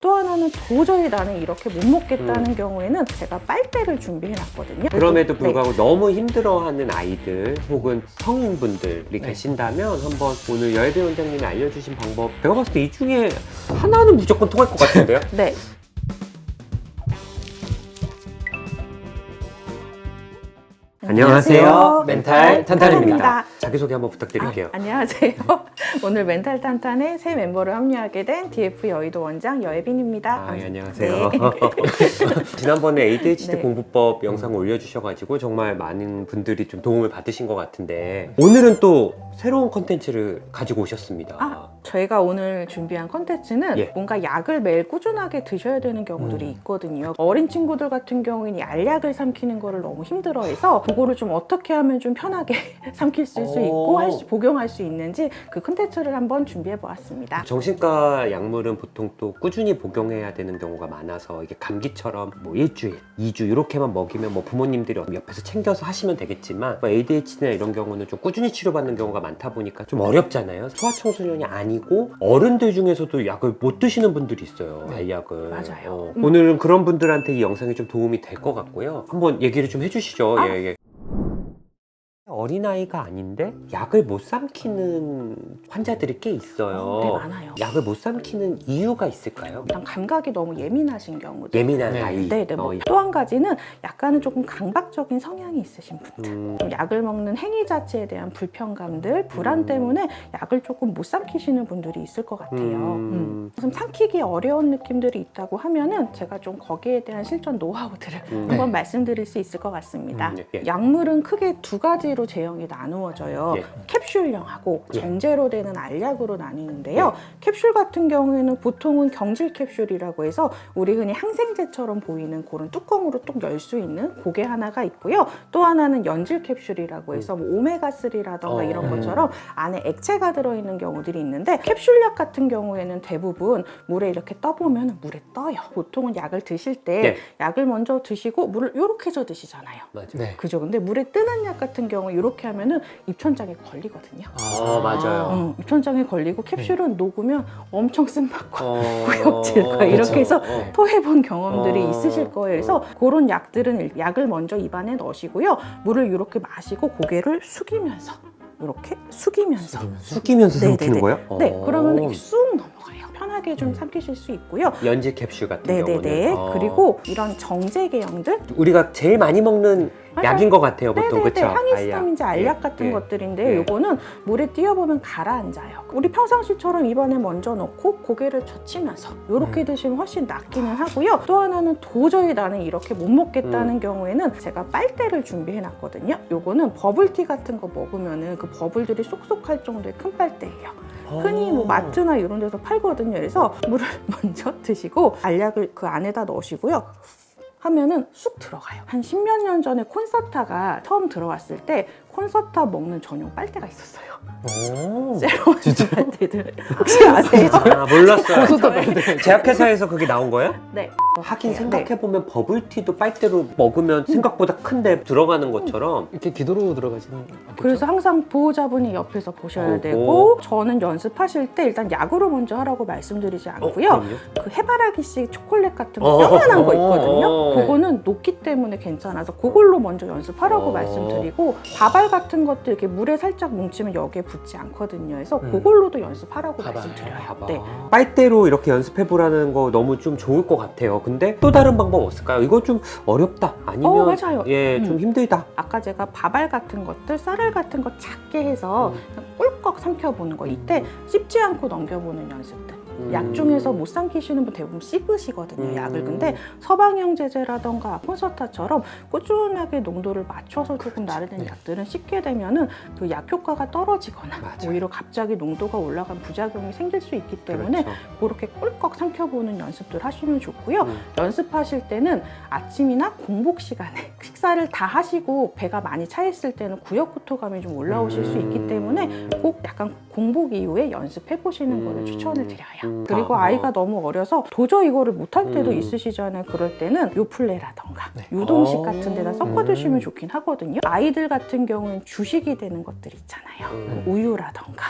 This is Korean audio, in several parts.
또 하나는 도저히 나는 이렇게 못 먹겠다는 경우에는 제가 빨대를 준비해 놨거든요. 그럼에도 불구하고 너무 힘들어하는 아이들 혹은 성인분들이 계신다면 한번 오늘 여예배 원장님이 알려주신 방법, 제가 봤을 때 이 중에 하나는 무조건 통할 것 같은데요? 네. 안녕하세요. 멘탈 탄탄입니다. 탄탄입니다. 자기소개 한번 부탁드릴게요. 안녕하세요. 오늘 멘탈 탄탄에 새 멤버를 합류하게 된 DF 여의도 원장 여예빈입니다. 안녕하세요. 네. 지난번에 ADHD 네. 공부법 영상을 올려주셔가지고 정말 많은 분들이 좀 도움을 받으신 것 같은데 오늘은 또 새로운 컨텐츠를 가지고 오셨습니다. 저희가 오늘 준비한 컨텐츠는 예. 뭔가 약을 매일 꾸준하게 드셔야 되는 경우들이 있거든요. 어린 친구들 같은 경우에는 이 알약을 삼키는 거를 너무 힘들어해서 그거를 좀 어떻게 하면 좀 편하게 삼킬 수 있고 복용할 수 있는지 그 컨텐츠를 한번 준비해 보았습니다. 정신과 약물은 보통 또 꾸준히 복용해야 되는 경우가 많아서 이게 감기처럼 뭐 일주일, 2주 이렇게만 먹이면 뭐 부모님들이 옆에서 챙겨서 하시면 되겠지만 뭐 ADHD나 이런 경우는 좀 꾸준히 치료받는 경우가 많다 보니까 좀 어렵잖아요. 소아청소년이 아니고 어른들 중에서도 약을 못 드시는 분들이 있어요. 알약을. 맞아요. 오늘은 그런 분들한테 이 영상이 좀 도움이 될 것 같고요. 한번 얘기를 좀 해주시죠. 예. 어린아이가 아닌데 약을 못 삼키는 환자들이 꽤 있어요. 네, 많아요. 약을 못 삼키는 이유가 있을까요? 일단 감각이 너무 예민하신 경우들. 예민한 아이. 네네. 또 한 가지는 약간은 조금 강박적인 성향이 있으신 분들. 좀 약을 먹는 행위 자체에 대한 불편감들, 불안 때문에 약을 조금 못 삼키시는 분들이 있을 것 같아요. 좀 삼키기 어려운 느낌들이 있다고 하면은 제가 좀 거기에 대한 실전 노하우들을 한번 말씀드릴 수 있을 것 같습니다. 약물은 크게 두 가지로 제형이 나누어져요. 캡슐형하고 정제로 되는 알약으로 나뉘는데요. 캡슐 같은 경우에는 보통은 경질 캡슐이라고 해서 우리 흔히 항생제처럼 보이는 그런 뚜껑으로 뚝 열 수 있는 그게 하나가 있고요. 또 하나는 연질 캡슐이라고 해서 뭐 오메가3라던가 이런 것처럼 안에 액체가 들어있는 경우들이 있는데 캡슐약 같은 경우에는 대부분 물에 이렇게 떠보면 물에 떠요. 보통은 약을 드실 때 약을 먼저 드시고 물을 이렇게 해서 드시잖아요. 맞아요. 그죠? 근데 물에 뜨는 약 같은 경우 이렇게 하면은 입천장에 걸리거든요. 맞아요. 입천장에 걸리고 캡슐은 녹으면 엄청 쓴맛과 구역질과 이렇게 해서 토해본 경험들이 있으실 거예요. 그래서 그런 약들은 약을 먼저 입안에 넣으시고요. 물을 이렇게 마시고 고개를 숙이면서 이렇게 숙이면서 삼키는 거예요? 네, 그러면 이렇게 쑥 넘어가요. 편하게 좀 삼키실 수 있고요. 연질 캡슐 같은 경우는. 그리고 이런 정제 계형들 우리가 제일 많이 먹는 약인 것 같아요, 보통. 그렇죠? 항히스타민제 알약 같은 것들인데 이거는 물에 띄어보면 가라앉아요. 우리 평상시처럼 입안에 먼저 넣고 고개를 젖히면서 이렇게 드시면 훨씬 낫기는 하고요. 또 하나는 도저히 나는 이렇게 못 먹겠다는 경우에는 제가 빨대를 준비해 놨거든요. 요거는 버블티 같은 거 먹으면은 그 버블들이 쏙쏙 할 정도의 큰 빨대예요. 흔히 뭐 마트나 이런 데서 팔거든요. 그래서 물을 먼저 드시고 알약을 그 안에다 넣으시고요. 하면은 쑥 들어가요. 한 10몇 년 전에 콘서타가 처음 들어왔을 때 콘서타 먹는 전용 빨대가 있었어요. 세로원즈 빨대들 혹시 아세요? 몰랐어요. 제약회사에서 그게 나온 거예요? 네. 하긴 생각해보면 버블티도 빨대로 먹으면 생각보다 큰데 들어가는 것처럼 이렇게 기도로 들어가지는 않겠죠? 그래서 항상 보호자분이 옆에서 보셔야 되고 저는 연습하실 때 일단 약으로 먼저 하라고 말씀드리지 않고요. 그 해바라기씨 초콜릿 같은 거 뼈만한 거 있거든요. 그거는 녹기 때문에 괜찮아서 그걸로 먼저 연습하라고 말씀드리고 바발 같은 것도 이렇게 물에 살짝 뭉치면 여기에 붙지 않거든요. 그래서 그걸로도 연습하라고 말씀드려요. 빨대로 이렇게 연습해보라는 거 너무 좀 좋을 것 같아요. 근데 또 다른 방법 없을까요? 이거 좀 어렵다, 아니면 맞아요. 좀 힘들다. 아까 제가 바발 같은 것들, 쌀알 같은 거 작게 해서 그냥 꿀꺽 삼켜보는 거, 이때 씹지 않고 넘겨보는 연습들. 약 중에서 못 삼키시는 분 대부분 씹으시거든요, 약을. 근데 서방형 제제라던가 콘서타처럼 꾸준하게 농도를 맞춰서 조금 나르는 약들은 씹게 되면은 그 약 효과가 떨어지거나 오히려 갑자기 농도가 올라간 부작용이 생길 수 있기 때문에 그렇게 꿀꺽 삼켜보는 연습들 하시면 좋고요. 연습하실 때는 아침이나 공복 시간에 식사를 다 하시고 배가 많이 차 있을 때는 구역구토감이 좀 올라오실 수 있기 때문에 꼭 약간 공복 이후에 연습해 보시는 거를 추천을 드려요. 그리고 아이가 너무 어려서 도저히 이거를 못할 때도 음. 있으시잖아요. 그럴 때는 요플레라던가 네. 유동식 같은 데다 섞어 드시면 좋긴 하거든요. 아이들 같은 경우는 주식이 되는 것들 있잖아요. 우유라던가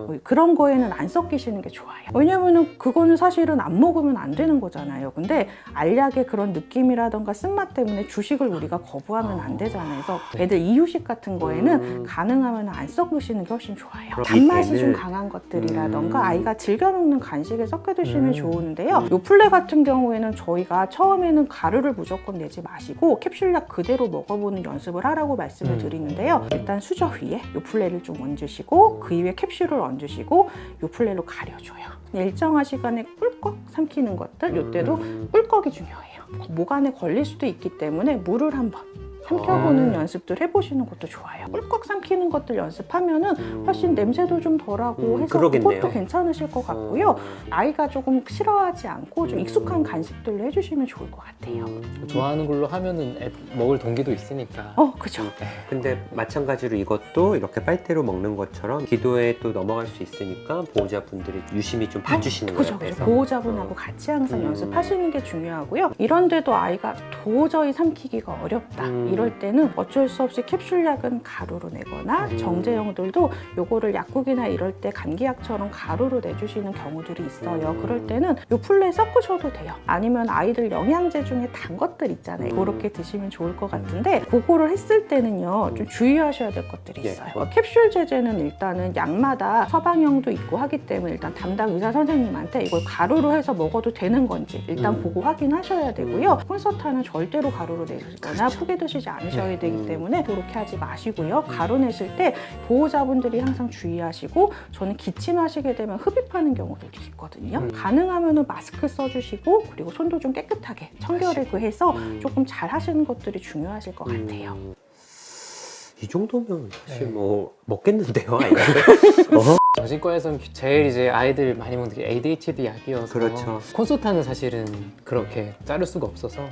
뭐 그런 거에는 안 섞이시는 게 좋아요. 왜냐면은 그거는 사실은 안 먹으면 안 되는 거잖아요. 근데 알약의 그런 느낌이라던가 쓴맛 때문에 주식을 우리가 거부하면 안 되잖아요. 그래서 애들 이유식 같은 거에는 가능하면 안 섞으시는 게 훨씬 좋아요. 그럼 단맛이 이 좀 캔을- 강한 것들이라던가 아이가 즐겨 먹는 간식에 섞어 드시면 좋은데요. 요플레 같은 경우에는 저희가 처음에는 가루를 무조건 내지 마시고 캡슐약 그대로 먹어보는 연습을 하라고 말씀을 드리는데요. 일단 수저 위에 요플레를 좀 얹으시고 그 위에 캡슐을 얹으시고 요플레로 가려줘요. 일정한 시간에 꿀꺽 삼키는 것들, 이때도 꿀꺽이 중요해요. 목 안에 걸릴 수도 있기 때문에 물을 한번 삼켜보는 연습들 해보시는 것도 좋아요. 꿀꺽 삼키는 것들 연습하면은 훨씬 냄새도 좀 덜하고 해서 그러겠네요. 그것도 괜찮으실 것 같고요. 아이가 조금 싫어하지 않고 좀 익숙한 간식들로 해주시면 좋을 것 같아요. 좋아하는 걸로 하면은 애 먹을 동기도 있으니까. 그죠. 근데 마찬가지로 이것도 이렇게 빨대로 먹는 것처럼 기도에 또 넘어갈 수 있으니까 보호자분들이 유심히 좀 봐주시는 거예요. 그죠, 그죠. 보호자분하고 같이 항상 연습하시는 게 중요하고요. 이런데도 아이가 도저히 삼키기가 어렵다. 이럴 때는 어쩔 수 없이 캡슐약은 가루로 내거나 정제형들도 요거를 약국이나 이럴 때 감기약처럼 가루로 내주시는 경우들이 있어요. 그럴 때는 요플레 섞으셔도 돼요. 아니면 아이들 영양제 중에 단 것들 있잖아요. 그렇게 드시면 좋을 것 같은데 그거를 했을 때는요 좀 주의하셔야 될 것들이 있어요. 캡슐 제제는 일단은 약마다 처방형도 있고 하기 때문에 일단 담당 의사 선생님한테 이걸 가루로 해서 먹어도 되는 건지 일단 보고 확인하셔야 되고요. 콘서타는 절대로 가루로 내시거나 푸게 드시지 않으셔야 되기 때문에 그렇게 하지 마시고요. 가루 내실 때 보호자분들이 항상 주의하시고 저는 기침하시게 되면 흡입하는 경우들도 있거든요. 가능하면 마스크 써주시고 그리고 손도 좀 깨끗하게 청결하게 해서 조금 잘 하시는 것들이 중요하실 것 같아요. 이 정도면 사실 네. 뭐 먹겠는데요, 아이가. 정신과에서는 제일 이제 아이들 많이 먹는 게 ADHD 약이어서 그렇죠. 콘소타는 사실은 그렇게 자를 수가 없어서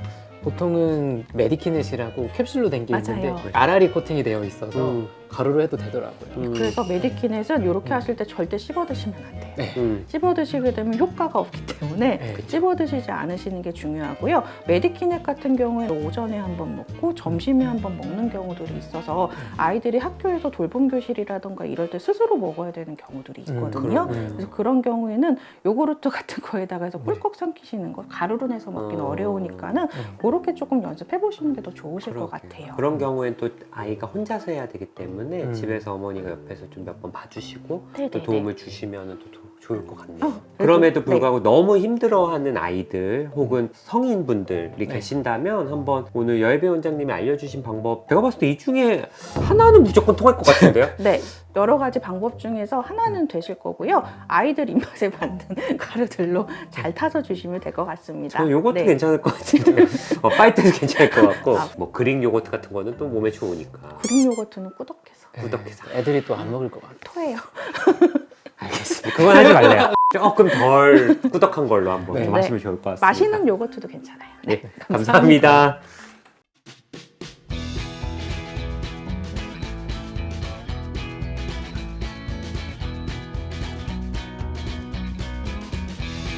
보통은 메디키넷이라고 캡슐로 된 게 있는데 맞아요. 알알이 코팅이 되어 있어서 가루로 해도 되더라고요. 그래서 메디키넷은 이렇게 하실 때 절대 씹어 드시면 안 돼요. 네. 씹어 드시게 되면 효과가 없기 때문에 네. 씹어 드시지 않으시는 게 중요하고요. 메디키넷 같은 경우에는 오전에 한번 먹고 점심에 한번 먹는 경우들이 있어서 아이들이 학교에서 돌봄 교실이라던가 이럴 때 스스로 먹어야 되는 경우들이 있거든요. 그래서 그런 경우에는 요구르트 같은 거에다가 해서 꿀꺽 삼키시는 거 가루로 내서 먹기는 어려우니까는 그렇게 조금 연습해 보시는 게 더 좋으실 것 같아요. 그런 경우엔 또 아이가 혼자서 해야 되기 때문에 집에서 어머니가 옆에서 좀 몇 번 봐주시고 또 네네네. 도움을 주시면 또 좋을 것 같네요. 그래도- 그럼에도 불구하고 너무 힘들어하는 아이들 혹은 성인분들이 계신다면 한번 오늘 여예배 원장님이 알려주신 방법 제가 봤을 때 이 중에 하나는 무조건 통할 것 같은데요? 네, 여러 가지 방법 중에서 하나는 되실 거고요. 아이들 입맛에 맞는 가루들로 잘 타서 주시면 될 것 같습니다. 저 요거트 네. 괜찮을 것 같은데 빨대도 괜찮을 것 같고 아. 뭐 그릭 요거트 같은 거는 또 몸에 좋으니까 그릭 요거트는 꾸덕해서 꾸덕해서. 애들이 또 안 먹을 것 같아요. 토해요. 알겠습니다. 그건 하지 말래요. 조금 덜 꾸덕한 걸로 한번 네. 좀 하시면 좋을 것 같습니다. 마시는 요거트도 괜찮아요. 네, 감사합니다.